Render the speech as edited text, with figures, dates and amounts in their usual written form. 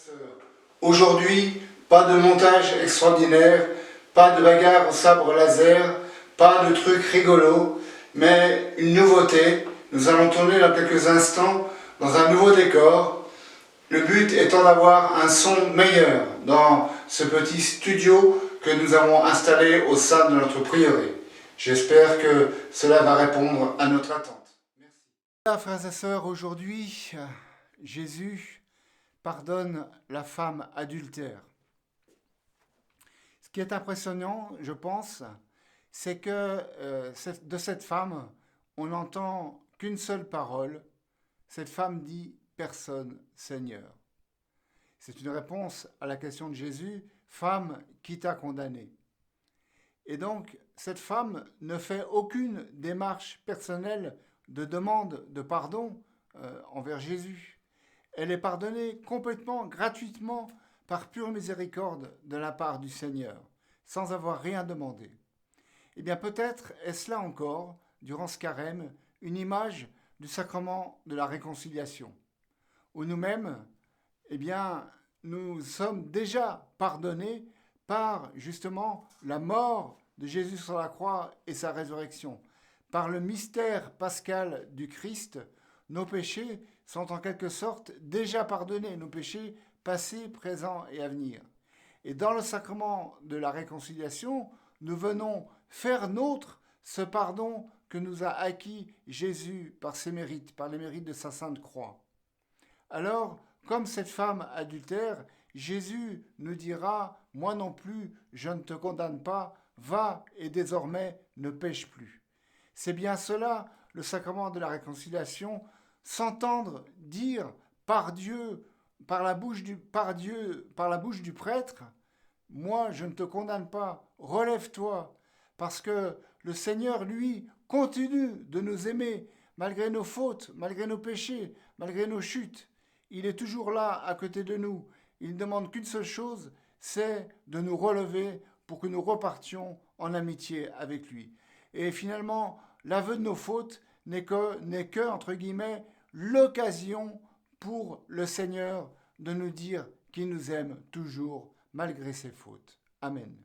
sœurs. Aujourd'hui, pas de montage extraordinaire, pas de bagarre au sabre laser, pas de trucs rigolos, mais une nouveauté. Nous allons tourner dans quelques instants dans un nouveau décor. Le but étant d'avoir un son meilleur dans ce petit studio que nous avons installé au sein de notre prieuré. J'espère que cela va répondre à notre attente. Merci. Voilà, frères et sœurs, aujourd'hui, Jésus pardonne la femme adultère. Ce qui est impressionnant, je pense, c'est que de cette femme, on n'entend qu'une seule parole. Cette femme dit « Personne, Seigneur ». C'est une réponse à la question de Jésus « Femme, qui t'a condamné ?» Et donc, cette femme ne fait aucune démarche personnelle de demande de pardon envers Jésus. Elle est pardonnée complètement, gratuitement, par pure miséricorde de la part du Seigneur, sans avoir rien demandé. Eh bien, peut-être est-ce là encore, durant ce carême, une image du sacrement de la réconciliation, où nous-mêmes, eh bien, nous sommes déjà pardonnés par, justement, la mort de Jésus sur la croix et sa résurrection. Par le mystère pascal du Christ, nos péchés sont en quelque sorte déjà pardonnés, nos péchés passés, présents et à venir. Et dans le sacrement de la réconciliation, nous venons faire nôtre ce pardon que nous a acquis Jésus par ses mérites, par les mérites de sa sainte croix. Alors, comme cette femme adultère, Jésus nous dira « Moi non plus, je ne te condamne pas, va et désormais ne pêche plus ». C'est bien cela, le sacrement de la réconciliation, s'entendre dire par Dieu, par la bouche du prêtre, moi je ne te condamne pas, relève-toi, parce que le Seigneur, lui, continue de nous aimer, malgré nos fautes, malgré nos péchés, malgré nos chutes. Il est toujours là, à côté de nous. Il ne demande qu'une seule chose, c'est de nous relever pour que nous repartions en amitié avec lui. Et finalement, l'aveu de nos fautes n'est que, entre guillemets, l'occasion pour le Seigneur de nous dire qu'il nous aime toujours malgré ses fautes. Amen.